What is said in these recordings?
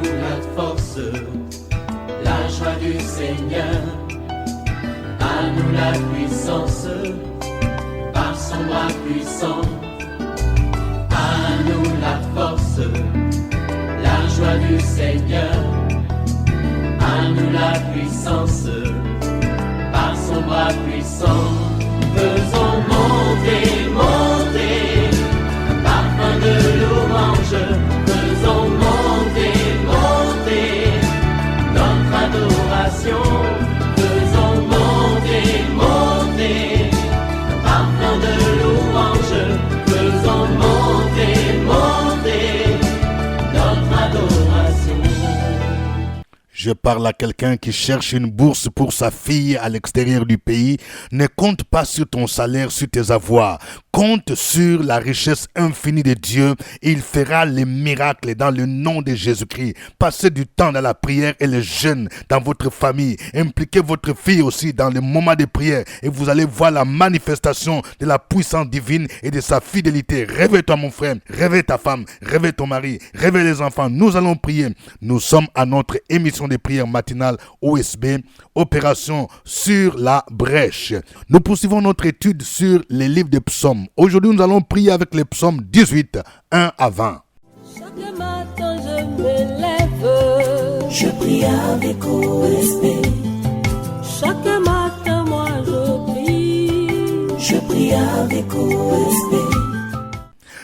nous la force, la joie du Seigneur. À nous la puissance, par son bras puissant. À nous la force, la joie du Seigneur. À nous la puissance, par son bras puissant. Faisons monter, monter, un parfum de louange. Faisons monter, monter, notre adoration. Faisons monter, monter, un parfum de louange. Faisons monter, monter, notre adoration. Je parle à quelqu'un qui cherche une bourse pour sa fille à l'extérieur du pays. Ne compte pas sur ton salaire, sur tes avoirs. Compte sur la richesse infinie de Dieu et il fera les miracles dans le nom de Jésus-Christ. Passez du temps dans la prière et le jeûne dans votre famille. Impliquez votre fille aussi dans les moments de prière et vous allez voir la manifestation de la puissance divine et de sa fidélité. Réveille-toi mon frère, réveille ta femme, réveille ton mari, réveille les enfants. Nous allons prier. Nous sommes à notre émission de prière matinale OSB, Opération sur la brèche. Nous poursuivons notre étude sur les livres des psaumes. Aujourd'hui, nous allons prier avec les psaumes 18, 1 à 20. Chaque matin, je me lève, je prie avec OSB. Chaque matin, moi, je prie avec OSB.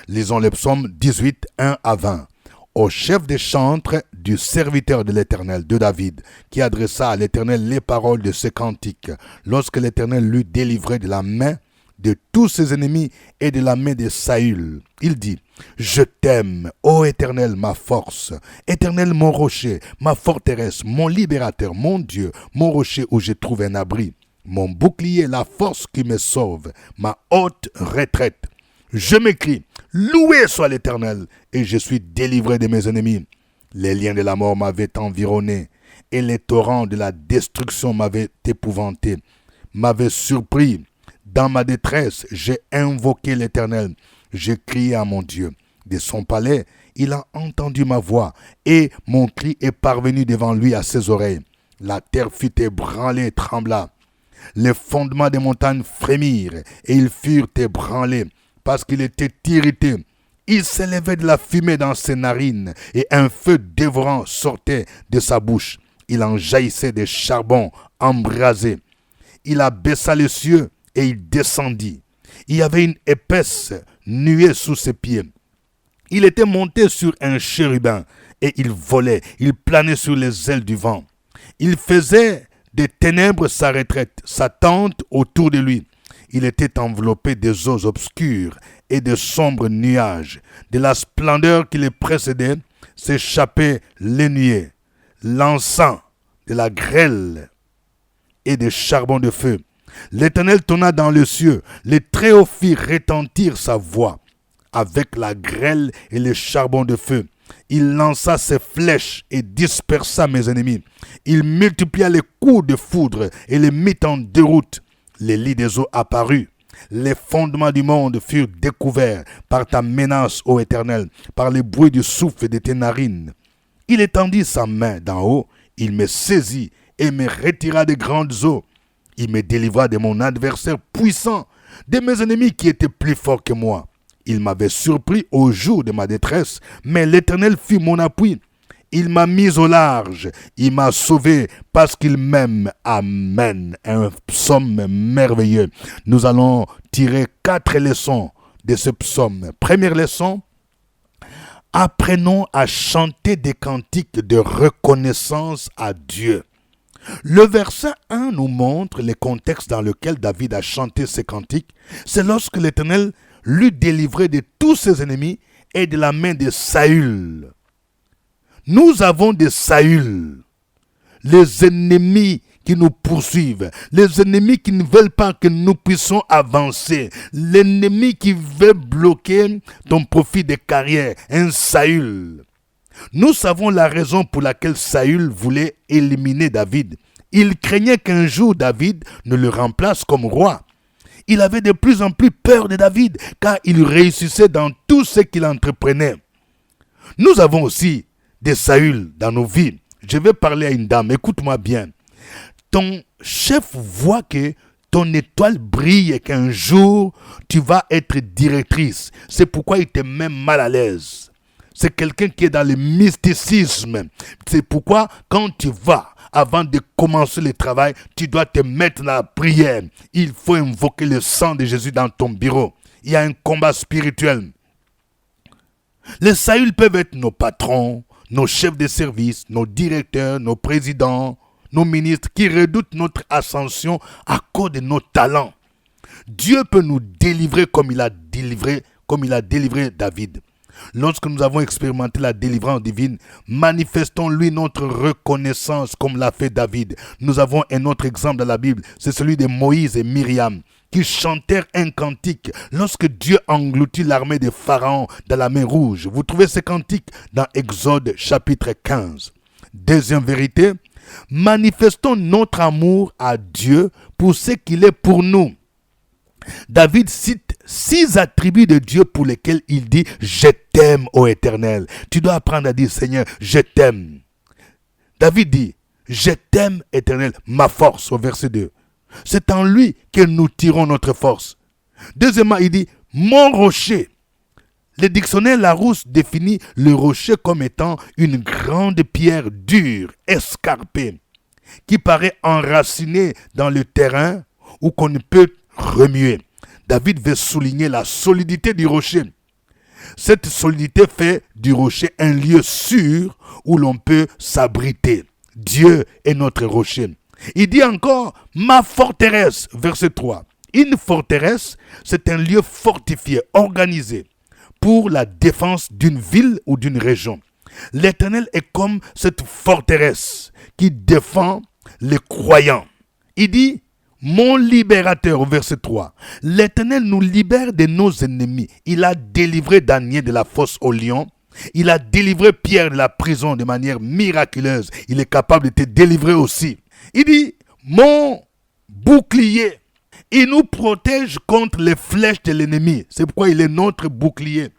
Lisons les psaumes 18, 1 à 20. Au chef des chantres du serviteur de l'Éternel, de David, qui adressa à l'Éternel les paroles de ce cantique, lorsque l'Éternel l'eut délivré de la main de tous ses ennemis et de la main de Saül. Il dit, « Je t'aime, ô Éternel, ma force, Éternel, mon rocher, ma forteresse, mon libérateur, mon Dieu, mon rocher où je trouve un abri, mon bouclier, la force qui me sauve, ma haute retraite. Je m'écrie, loué soit l'Éternel, et je suis délivré de mes ennemis. Les liens de la mort m'avaient environné, et les torrents de la destruction m'avaient épouvanté, m'avaient surpris. Dans ma détresse, j'ai invoqué l'Éternel. J'ai crié à mon Dieu. De son palais, il a entendu ma voix, et mon cri est parvenu devant lui à ses oreilles. La terre fut ébranlée et trembla. Les fondements des montagnes frémirent, et ils furent ébranlés, parce qu'il était irrité. Il s'élevait de la fumée dans ses narines, et un feu dévorant sortait de sa bouche. Il en jaillissait des charbons embrasés. Il abaissa les cieux, et il descendit. Il y avait une épaisse nuée sous ses pieds. Il était monté sur un chérubin, et il volait, il planait sur les ailes du vent. Il faisait des ténèbres sa retraite, sa tente autour de lui. Il était enveloppé des eaux obscures et de sombres nuages. De la splendeur qui les précédait, s'échappaient les nuées, l'encens de la grêle et des charbons de feu. L'Éternel tonna dans le cieux, les Très-Hauts firent retentir sa voix. Avec la grêle et les charbons de feu, il lança ses flèches et dispersa mes ennemis. Il multiplia les coups de foudre et les mit en déroute. Les lits des eaux apparurent. Les fondements du monde furent découverts par ta menace, ô Éternel, par le bruit du souffle de tes narines. Il étendit sa main d'en haut, il me saisit et me retira des grandes eaux. Il me délivra de mon adversaire puissant, de mes ennemis qui étaient plus forts que moi. Il m'avait surpris au jour de ma détresse, mais l'Éternel fut mon appui. Il m'a mis au large, il m'a sauvé parce qu'il m'aime. Amen. Un psaume merveilleux. Nous allons tirer 4 leçons de ce psaume. Première leçon, apprenons à chanter des cantiques de reconnaissance à Dieu. Le verset 1 nous montre le contexte dans lequel David a chanté ces cantiques. C'est lorsque l'Éternel l'eut délivré de tous ses ennemis et de la main de Saül. Nous avons des Saül, les ennemis qui nous poursuivent, les ennemis qui ne veulent pas que nous puissions avancer, l'ennemi qui veut bloquer ton profit de carrière, un Saül. Nous savons la raison pour laquelle Saül voulait éliminer David. Il craignait qu'un jour David ne le remplace comme roi. Il avait de plus en plus peur de David, car il réussissait dans tout ce qu'il entreprenait. Nous avons aussi de Saül dans nos vies. Je vais parler à une dame, écoute-moi bien. Ton chef voit que ton étoile brille et qu'un jour, tu vas être directrice. C'est pourquoi il te met mal à l'aise. C'est quelqu'un qui est dans le mysticisme. C'est pourquoi quand tu vas, avant de commencer le travail, tu dois te mettre dans la prière. Il faut invoquer le sang de Jésus dans ton bureau. Il y a un combat spirituel. Les Saül peuvent être nos patrons, nos chefs de service, nos directeurs, nos présidents, nos ministres qui redoutent notre ascension à cause de nos talents. Dieu peut nous délivrer comme il a délivré David. Lorsque nous avons expérimenté la délivrance divine, manifestons-lui notre reconnaissance comme l'a fait David. Nous avons un autre exemple dans la Bible, c'est celui de Moïse et Myriam, qui chantèrent un cantique lorsque Dieu engloutit l'armée de Pharaon dans la mer Rouge. Vous trouvez ce cantique dans Exode chapitre 15. Deuxième vérité, manifestons notre amour à Dieu pour ce qu'il est pour nous. David cite 6 attributs de Dieu pour lesquels il dit « Je t'aime, ô Éternel ». Tu dois apprendre à dire « Seigneur, je t'aime ». David dit « Je t'aime, Éternel, ma force » au verset 2. C'est en lui que nous tirons notre force. Deuxièmement, il dit « Mon rocher ». Le dictionnaire Larousse définit le rocher comme étant une grande pierre dure, escarpée, qui paraît enracinée dans le terrain ou qu'on ne peut remuer. David veut souligner la solidité du rocher. Cette solidité fait du rocher un lieu sûr où l'on peut s'abriter. Dieu est notre rocher. Il dit encore « ma forteresse », verset 3. Une forteresse, c'est un lieu fortifié, organisé, pour la défense d'une ville ou d'une région. L'Éternel est comme cette forteresse qui défend les croyants. Il dit « mon libérateur » au verset 3. L'Éternel nous libère de nos ennemis. Il a délivré Daniel de la fosse au lion. Il a délivré Pierre de la prison de manière miraculeuse. Il est capable de te délivrer aussi. Il dit « mon bouclier ». Il nous protège contre les flèches de l'ennemi. C'est pourquoi il est notre bouclier.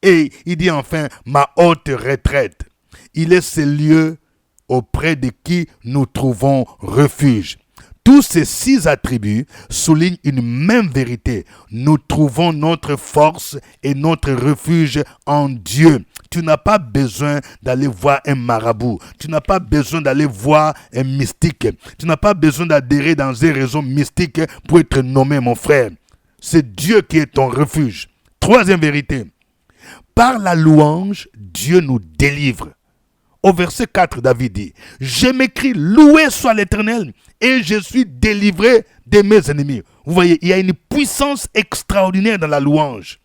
Et il dit enfin « ma haute retraite ». Il est ce lieu auprès de qui nous trouvons refuge. Tous ces 6 attributs soulignent une même vérité. Nous trouvons notre force et notre refuge en Dieu. Tu n'as pas besoin d'aller voir un marabout. Tu n'as pas besoin d'aller voir un mystique. Tu n'as pas besoin d'adhérer dans un réseau mystique pour être nommé, mon frère. C'est Dieu qui est ton refuge. Troisième vérité. Par la louange, Dieu nous délivre. Au verset 4, David dit « Je m'écris, loué soit l'Éternel, et je suis délivré de mes ennemis. » Vous voyez, il y a une puissance extraordinaire dans la louange.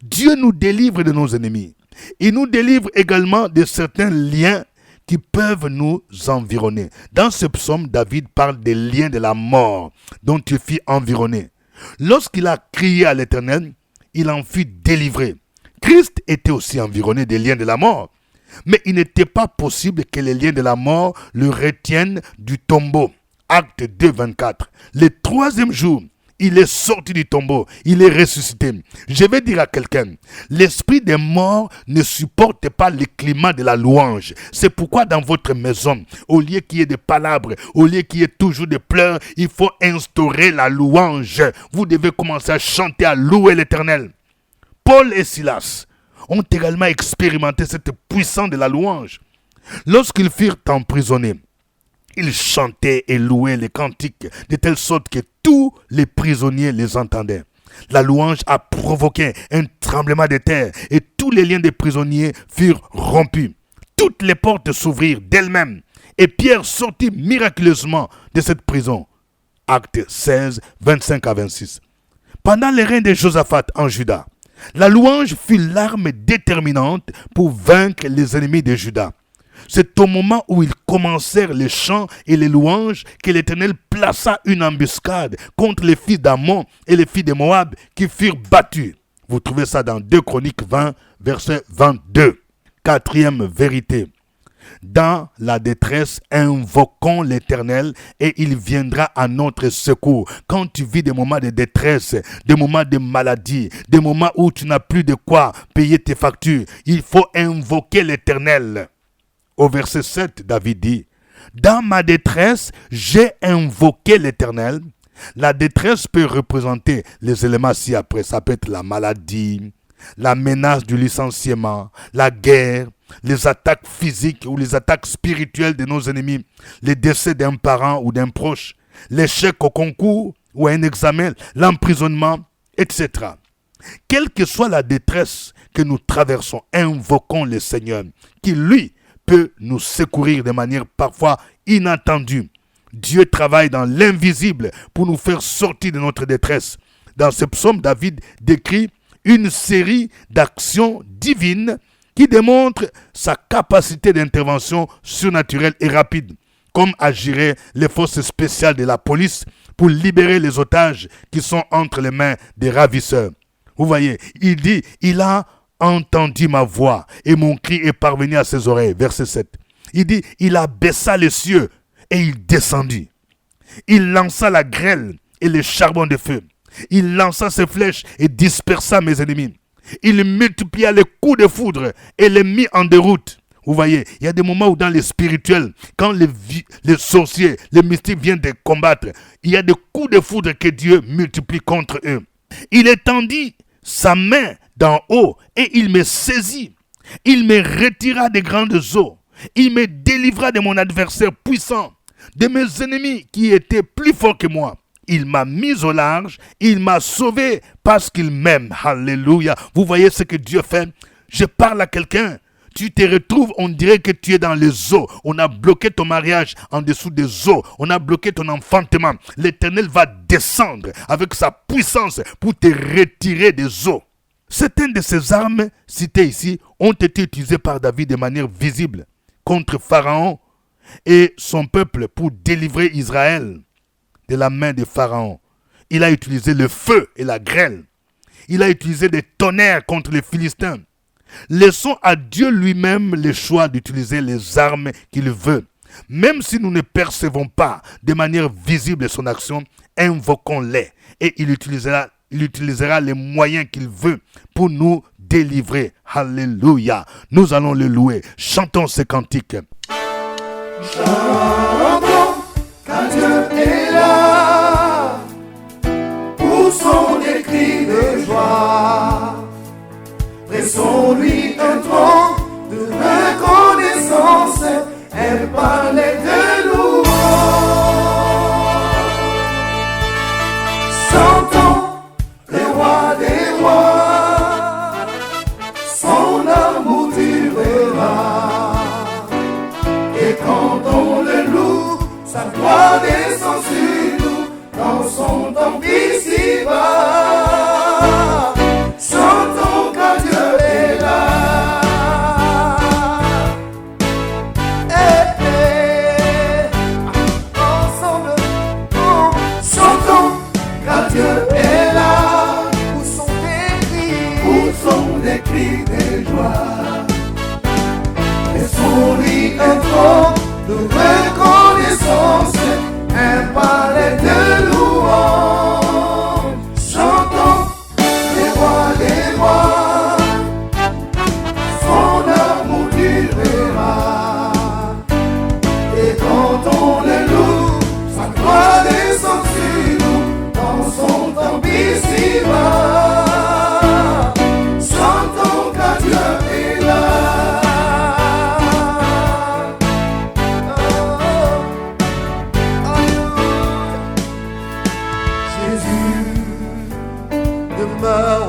Dieu nous délivre de nos ennemis. Il nous délivre également de certains liens qui peuvent nous environner. Dans ce psaume, David parle des liens de la mort dont il fut environné. Lorsqu'il a crié à l'Éternel, il en fut délivré. Christ était aussi environné des liens de la mort. Mais il n'était pas possible que les liens de la mort le retiennent du tombeau. Acte 2, 24. Le 3e jour, il est sorti du tombeau. Il est ressuscité. Je vais dire à quelqu'un, l'esprit des morts ne supporte pas le climat de la louange. C'est pourquoi dans votre maison, au lieu qu'il y ait des palabres, au lieu qu'il y ait toujours des pleurs, il faut instaurer la louange. Vous devez commencer à chanter, à louer l'Éternel. Paul et Silas ont également expérimenté cette puissance de la louange. Lorsqu'ils furent emprisonnés, ils chantaient et louaient les cantiques de telle sorte que tous les prisonniers les entendaient. La louange a provoqué un tremblement de terre et tous les liens des prisonniers furent rompus. Toutes les portes s'ouvrirent d'elles-mêmes et Pierre sortit miraculeusement de cette prison. Acte 16, 25 à 26. Pendant le règne de Josaphat en Juda, la louange fut l'arme déterminante pour vaincre les ennemis de Juda. C'est au moment où ils commencèrent les chants et les louanges que l'Éternel plaça une embuscade contre les fils d'Ammon et les filles de Moab qui furent battus. Vous trouvez ça dans 2 Chroniques 20, verset 22. Quatrième vérité. Dans la détresse, invoquons l'Éternel et il viendra à notre secours. Quand tu vis des moments de détresse, des moments de maladie, des moments où tu n'as plus de quoi payer tes factures, il faut invoquer l'Éternel. Au verset 7, David dit, « Dans ma détresse, j'ai invoqué l'Éternel. » La détresse peut représenter les éléments ci-après. Ça peut être la maladie, la menace du licenciement, la guerre, les attaques physiques ou les attaques spirituelles de nos ennemis, les décès d'un parent ou d'un proche, l'échec au concours ou à un examen, l'emprisonnement, etc. Quelle que soit la détresse que nous traversons, invoquons le Seigneur, qui lui peut nous secourir de manière parfois inattendue. Dieu travaille dans l'invisible pour nous faire sortir de notre détresse. Dans ce psaume, David décrit une série d'actions divines qui démontrent sa capacité d'intervention surnaturelle et rapide, comme agiraient les forces spéciales de la police pour libérer les otages qui sont entre les mains des ravisseurs. Vous voyez, il dit, il a entendu ma voix et mon cri est parvenu à ses oreilles. Verset 7. Il dit, il abaissa les cieux et il descendit. Il lança la grêle et les charbons de feu. Il lança ses flèches et dispersa mes ennemis. Il multiplia les coups de foudre et les mit en déroute. Vous voyez, il y a des moments où dans les spirituels, quand les sorciers, les mystiques viennent de combattre, il y a des coups de foudre que Dieu multiplie contre eux. Il étendit sa main d'en haut et il me saisit. Il me retira des grandes eaux. Il me délivra de mon adversaire puissant, de mes ennemis qui étaient plus forts que moi. Il m'a mis au large, il m'a sauvé parce qu'il m'aime. Alléluia. Vous voyez ce que Dieu fait? Je parle à quelqu'un. Tu te retrouves, on dirait que tu es dans les eaux. On a bloqué ton mariage en dessous des eaux. On a bloqué ton enfantement. L'Éternel va descendre avec sa puissance pour te retirer des eaux. Certaines de ces armes citées ici ont été utilisées par David de manière visible contre Pharaon et son peuple pour délivrer Israël de la main de Pharaon. Il a utilisé le feu et la grêle. Il a utilisé des tonnerres contre les Philistins. Laissons à Dieu lui-même le choix d'utiliser les armes qu'il veut. Même si nous ne percevons pas de manière visible son action, invoquons-les et il utilisera les moyens qu'il veut pour nous délivrer. Alléluia. Nous allons le louer. Chantons ces cantiques. Chantons, car Dieu est là. Poussons des cris de joie. Pressons-lui un tronc de reconnaissance. Elle parlait de louange. Chantons le roi des rois. Son amour durera. Et quand on le loue, sa gloire descend sur nous dans son temple ici-bas. Chantons car Dieu est là. Ensemble, chantons car Dieu est là. Où sont les cris de joie? Laissons-lui un tronc de reconnaissance, un palais de louange. Chantons les rois des rois, son amour durera. Et quand on le loue, sa gloire descend sur nous dans son temple ici-bas. Chantons car Dieu est là.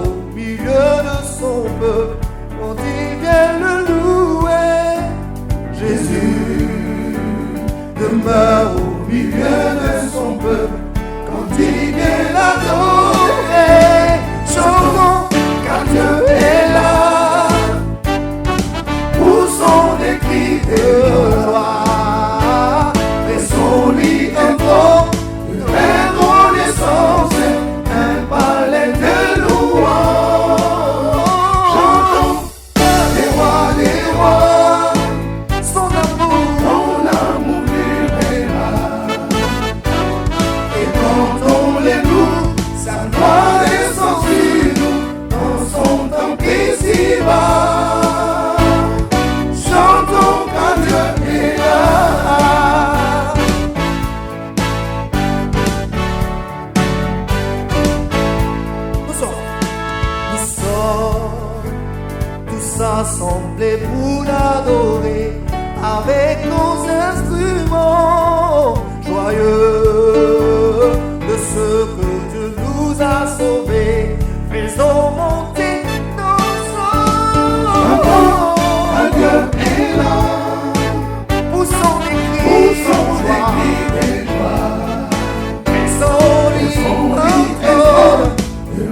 Au milieu de son peuple, quand il vient le louer. Jésus demeure au milieu de son peuple, quand il vient l'adorer. Chantons car Dieu est là. Où sont les cris de joie? Laissons-lui un tronc de reconnaissance, un palais de louange. Chantons les rois des rois, son amour durera. Et quand on les loue, sa gloire descend sur nous dans son temple ici-bas. Chantons car Dieu pour l'adorer avec nos instruments. Joyeux de ce que Dieu nous a sauvés, faisons monter nos sons. Dieu est là, Poussons des cris des joies, Faisons-lui encore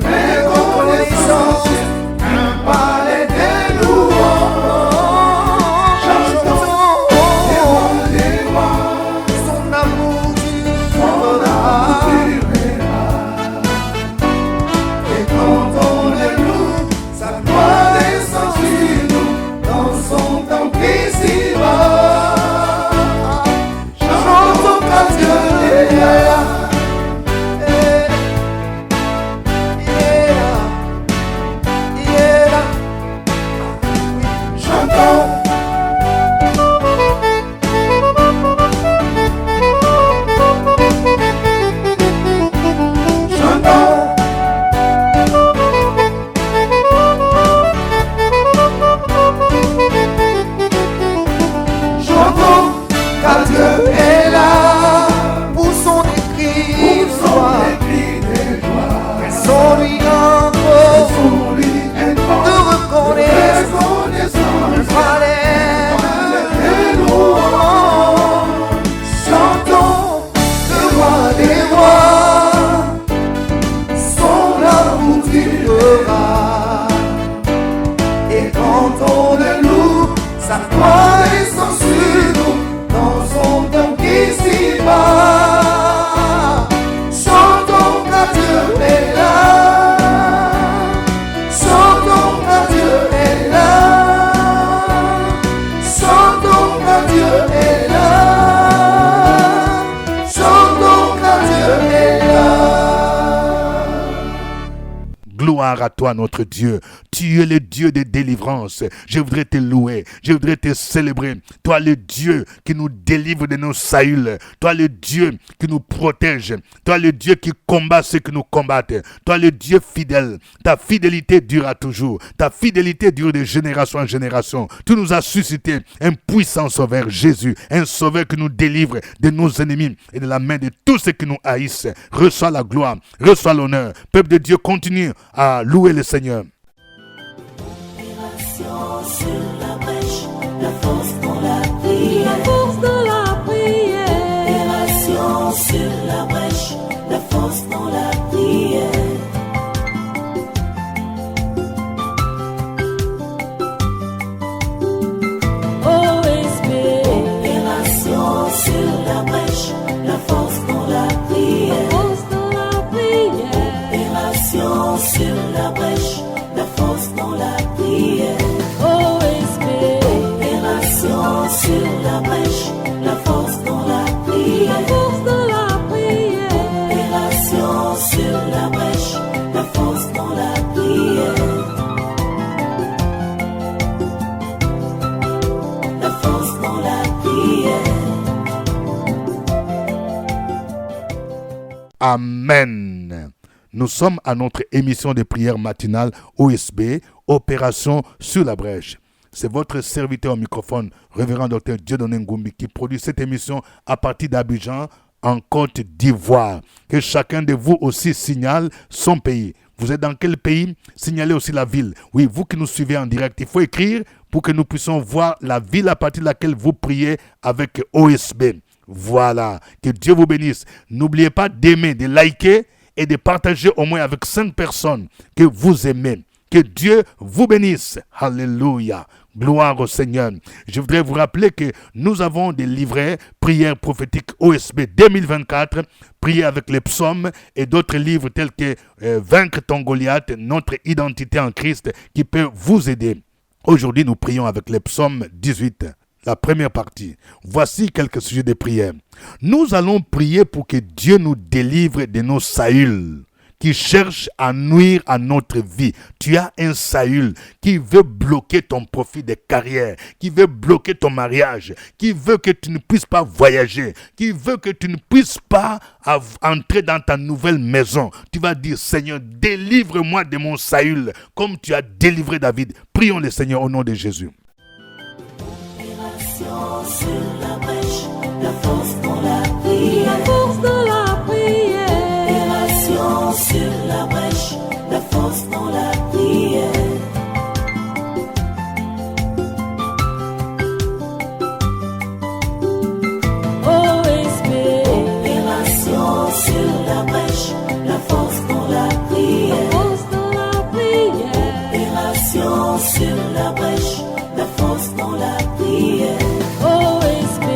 reconnaissance, un palais de louanges. Chantons des rois, son amour durera. et quand on est lourd, sa gloire descend sur nous, dans son temple ici-bas. Chantons car Dieu est là. Il est là. Chantons, chantons, Chantons car Dieu est là. Poussons des cris de joie. les cris des joies, Faisons-lui encore lui est de reconnaissance. reconnaissance, Palais de louanges. Chantons le roi des rois, son amour durera. Et quand on est lourd, sa gloire descend sur nous, dans son temple ici-bas. Chantons car Dieu est là. Chantons car Dieu est là. Chantons car Dieu est là. Chantons car Dieu est là. Gloire à toi, notre Dieu. Tu es le Dieu de délivrance. Je voudrais te louer. Je voudrais te célébrer. Toi, le Dieu qui nous délivre de nos sahuls. Toi, le Dieu qui nous protège. Toi, le Dieu qui combat ceux qui nous combattent. Toi, le Dieu fidèle. Ta fidélité durera toujours. Ta fidélité dure de génération en génération. Tu nous as suscité un puissant sauveur, Jésus. Un sauveur qui nous délivre de nos ennemis et de la main de tous ceux qui nous haïssent. Reçois la gloire. Reçois l'honneur. Peuple de Dieu, continue à louer le Seigneur. Opération sur la brèche, la force dans la prière. La force dans la prière. Opération sur la brèche, la force dans la prière. OSB. Opération sur la brèche, la force dans la prière. Force dans la prière. Opération sur la brèche, la force dans la prière. OSB. Opération sur la brèche, la force dans la prière. La force dans la prière. Opération sur la brèche, la force dans la prière. La force dans la prière. Amen. Nous sommes à notre émission de prière matinale OSB, Opération sur la brèche. C'est votre serviteur au microphone, révérend Dr Dieudonné Ngumbi, qui produit cette émission à partir d'Abidjan, en Côte d'Ivoire. Que chacun de vous aussi signale son pays. Vous êtes dans quel pays? Signalez aussi la ville. Oui, vous qui nous suivez en direct, il faut écrire pour que nous puissions voir la ville à partir de laquelle vous priez avec OSB. Voilà, que Dieu vous bénisse. N'oubliez pas d'aimer, de liker et de partager au moins avec 5 personnes que vous aimez. Que Dieu vous bénisse. Alléluia. Gloire au Seigneur. Je voudrais vous rappeler que nous avons des livrets prières prophétiques OSB 2024, prier avec les psaumes et d'autres livres tels que Vaincre ton Goliath, notre identité en Christ, qui peut vous aider. Aujourd'hui, nous prions avec les psaumes 18. La première partie. Voici quelques sujets de prière. Nous allons prier pour que Dieu nous délivre de nos sahuls qui cherchent à nuire à notre vie. Tu as un Saül qui veut bloquer ton profit de carrière, qui veut bloquer ton mariage, qui veut que tu ne puisses pas voyager, qui veut que tu ne puisses pas entrer dans ta nouvelle maison. Tu vas dire, Seigneur, délivre-moi de mon Saül, comme tu as délivré David. Prions le Seigneur au nom de Jésus. Opération sur la brèche, la force dans la prière. La force dans la prière. Opération sur la brèche, la force dans la prière. OSP. Opération sur la brèche, la force dans la prière. La force dans la prière. Opération sur la brèche, la force dans la prière. OSP.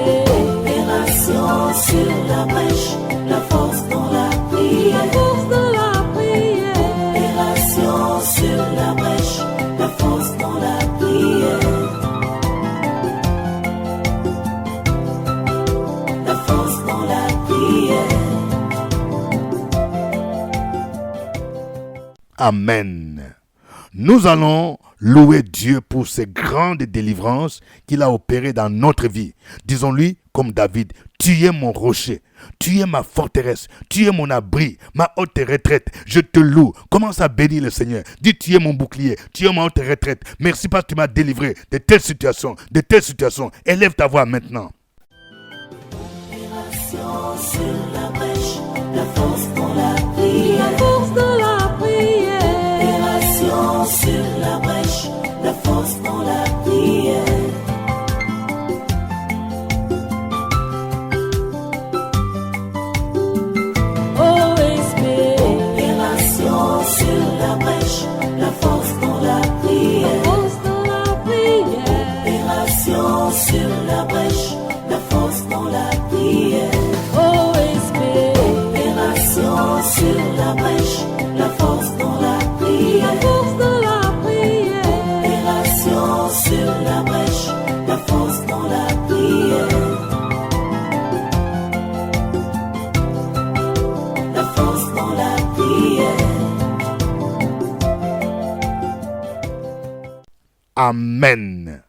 Opération sur la brèche, la force dans la prière. La force dans la prière. Opération sur la brèche, la force dans la prière. La force dans la prière. Amen. Nous allons louer Dieu pour ces grandes délivrances qu'il a opérées dans notre vie. Disons-lui comme David, tu es mon rocher, tu es ma forteresse, tu es mon abri, ma haute retraite. Je te loue. Commence à bénir le Seigneur. Dis, tu es mon bouclier, tu es ma haute retraite. Merci parce que tu m'as délivré de telles situations, de telles situations. Élève ta voix maintenant. Opération sur la brèche, la force dans la prière. La force dans la prière. Opération sur la brèche, la force dans la prière. OSP. Opération sur la brèche, la force dans la prière. La force dans la prière. Opération sur la brèche, la force dans la prière. OSP. Opération sur la brèche, la force dans la prière. La force dans la prière. Opération sur la brèche, la force dans la prière. La force dans la prière. Amen.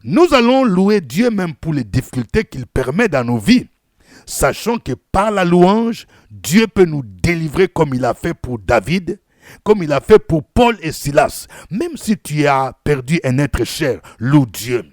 Nous allons louer Dieu même pour les difficultés qu'il permet dans nos vies, sachant que par la louange, Dieu peut nous délivrer comme il a fait pour David, comme il a fait pour Paul et Silas. Même si tu as perdu un être cher, loue Dieu.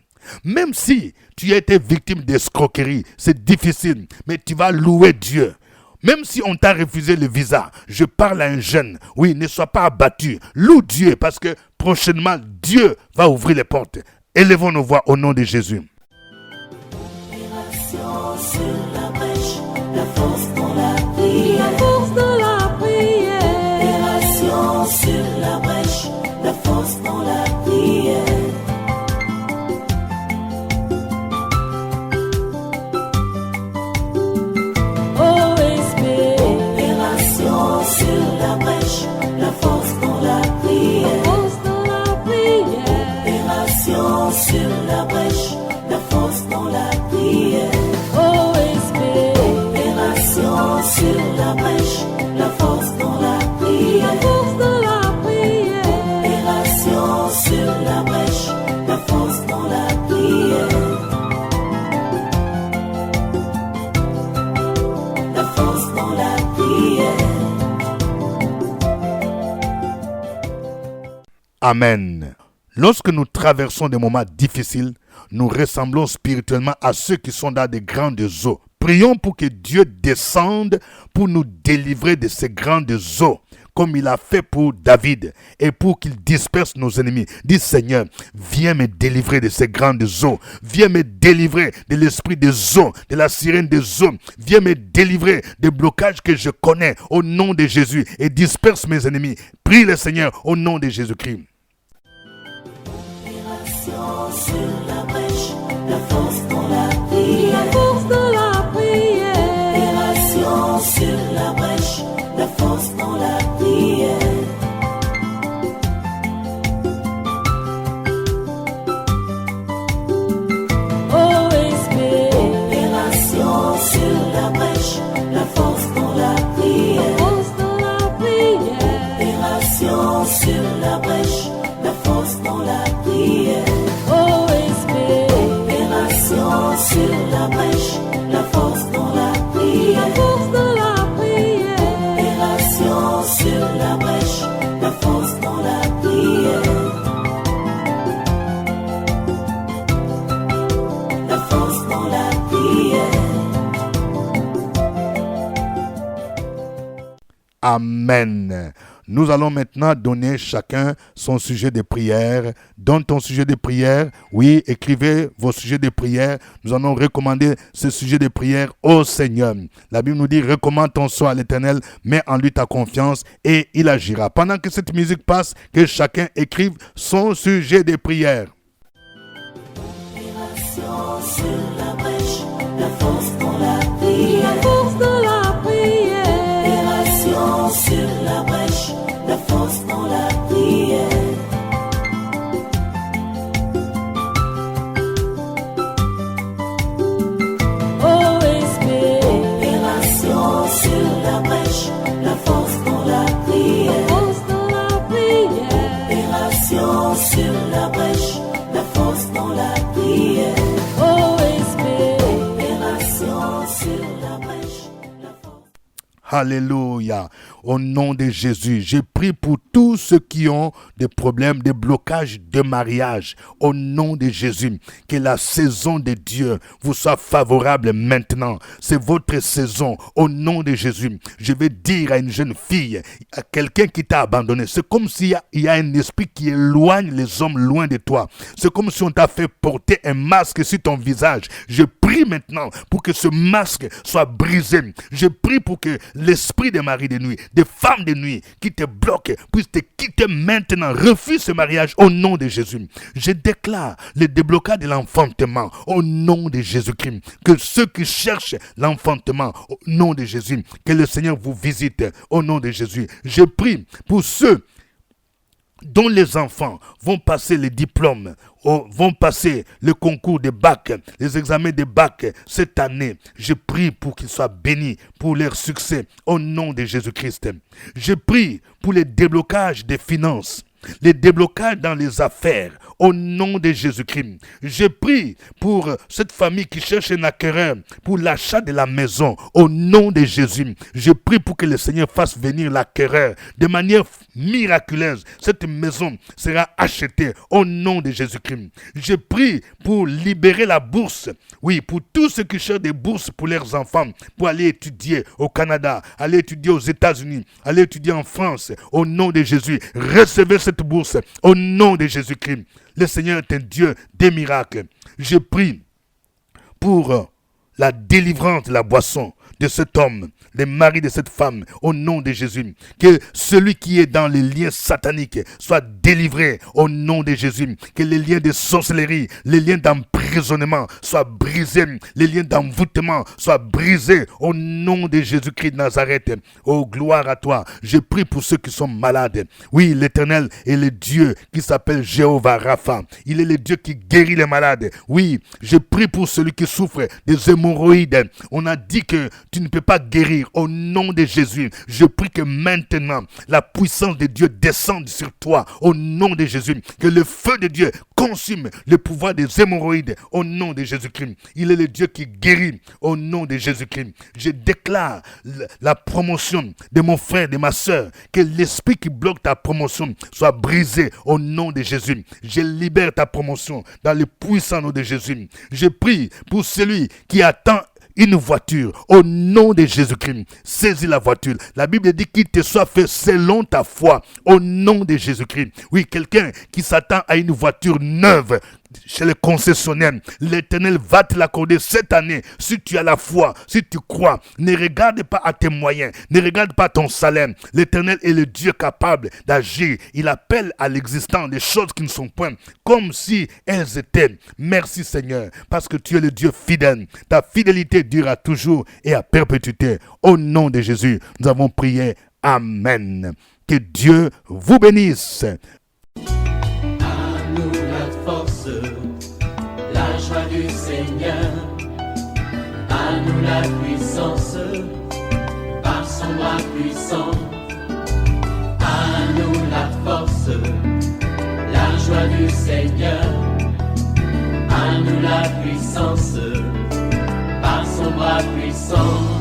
Même si tu as été victime d'escroquerie, c'est difficile, mais tu vas louer Dieu. Même si on t'a refusé le visa, je parle à un jeune. Oui, ne sois pas abattu. Loue Dieu parce que prochainement, Dieu va ouvrir les portes. Élevons nos voix au nom de Jésus. Opération sur la brèche, la force dans la prière. La force dans la prière. Opération sur la brèche, la force dans la prière. OSP. Opération sur la brèche, la force dans la prière. La force dans la prière. Opération sur la brèche, la force dans la prière. OSP. Opération sur la brèche, la force dans la prière. La force dans la prière. Opération sur la brèche, la force dans la prière. La force dans la prière. Amen. Lorsque nous traversons des moments difficiles, nous ressemblons spirituellement à ceux qui sont dans de grandes eaux. Prions pour que Dieu descende pour nous délivrer de ces grandes eaux, comme il a fait pour David, et pour qu'il disperse nos ennemis. Dis, Seigneur, viens me délivrer de ces grandes eaux. Viens me délivrer de l'esprit des eaux, de la sirène des eaux. Viens me délivrer des blocages que je connais au nom de Jésus et disperse mes ennemis. Prie le Seigneur au nom de Jésus-Christ. Opération sur la brèche, la force dans la prière. La force dans la prière. Opération sur la brèche, la force dans la prière. OSP. Opération sur la brèche, la force dans la prière. La force dans la prière. Opération sur la brèche, la force dans la prière. OSP. Opération Amen. Nous allons maintenant donner chacun son sujet de prière. Donne ton sujet de prière. Oui, écrivez vos sujets de prière. Nous allons recommander ce sujet de prière au Seigneur. La Bible nous dit, recommande ton sort à l'Éternel, mets en lui ta confiance et il agira. Pendant que cette musique passe, que chacun écrive son sujet de prière. Sur la brèche, la force dans la prière. La force dans la prière. Opération sur la brèche, la force dans la prière. OSP. Opération sur la brèche, la force dans la prière. La force dans la prière. Opération sur la brèche, la force dans la prière. OSP. Opération sur la brèche, la force. Alléluia. Au nom de Jésus, je prie pour tous ceux qui ont des problèmes, des blocages de mariage. Au nom de Jésus, que la saison de Dieu vous soit favorable maintenant. C'est votre saison. Au nom de Jésus, je vais dire à une jeune fille, à quelqu'un qui t'a abandonné, c'est comme s'il y a un esprit qui éloigne les hommes loin de toi. C'est comme si on t'a fait porter un masque sur ton visage. Je prie maintenant pour que ce masque soit brisé. Je prie pour que l'esprit des maris de nuit, des femmes de nuit qui te bloquent, puissent te quitter maintenant. Refuse ce mariage au nom de Jésus. Je déclare le déblocage de l'enfantement au nom de Jésus-Christ. Que ceux qui cherchent l'enfantement au nom de Jésus, que le Seigneur vous visite au nom de Jésus. Je prie pour ceux dont les enfants vont passer les diplômes, vont passer le concours de bac, les examens de bac cette année. Je prie pour qu'ils soient bénis pour leur succès au nom de Jésus-Christ. Je prie pour les déblocages des finances, les déblocages dans les affaires au nom de Jésus-Christ. Je prie pour cette famille qui cherche un acquéreur pour l'achat de la maison au nom de Jésus. Je prie pour que le Seigneur fasse venir l'acquéreur de manière miraculeuse. Cette maison sera achetée au nom de Jésus-Christ. Je prie pour libérer la bourse. Oui, pour tous ceux qui cherchent des bourses pour leurs enfants, pour aller étudier au Canada, aller étudier aux États-Unis, aller étudier en France. Au nom de Jésus, recevez cette bourse au nom de Jésus-Christ. Le Seigneur est un Dieu des miracles. Je prie pour la délivrance de la boisson de cet homme, le mari de cette femme, au nom de Jésus. Que celui qui est dans les liens sataniques soit délivré au nom de Jésus. Que les liens de sorcellerie, les liens d'emprisonnement soient brisés, les liens d'envoûtement soient brisés au nom de Jésus-Christ de Nazareth. Oh, gloire à toi. Je prie pour ceux qui sont malades. Oui, l'Éternel est le Dieu qui s'appelle Jéhovah Rapha. Il est le Dieu qui guérit les malades. Oui, je prie pour celui qui souffre des hémorroïdes. On a dit que tu ne peux pas guérir au nom de Jésus. Je prie que maintenant la puissance de Dieu descende sur toi au nom de Jésus. Que le feu de Dieu consume le pouvoir des hémorroïdes au nom de Jésus-Christ. Il est le Dieu qui guérit au nom de Jésus-Christ. Je déclare la promotion de mon frère, de ma soeur. Que l'esprit qui bloque ta promotion soit brisé au nom de Jésus. Je libère ta promotion dans le puissant nom de Jésus. Je prie pour celui qui attend une voiture au nom de Jésus-Christ. Saisis la voiture. La Bible dit qu'il te soit fait selon ta foi au nom de Jésus-Christ. Oui, quelqu'un qui s'attend à une voiture neuve chez le concessionnaire, l'Éternel va te l'accorder cette année si tu as la foi, si tu crois. Ne regarde pas à tes moyens, ne regarde pas ton salaire. L'Éternel est le Dieu capable d'agir. Il appelle à l'existence des choses qui ne sont point comme si elles étaient. Merci Seigneur, parce que tu es le Dieu fidèle. Ta fidélité durera toujours et à perpétuité. Au nom de Jésus, nous avons prié. Amen. Que Dieu vous bénisse. La joie du Seigneur, à nous la puissance, par son bras puissant, à nous la force, la joie du Seigneur, à nous la puissance, par son bras puissant.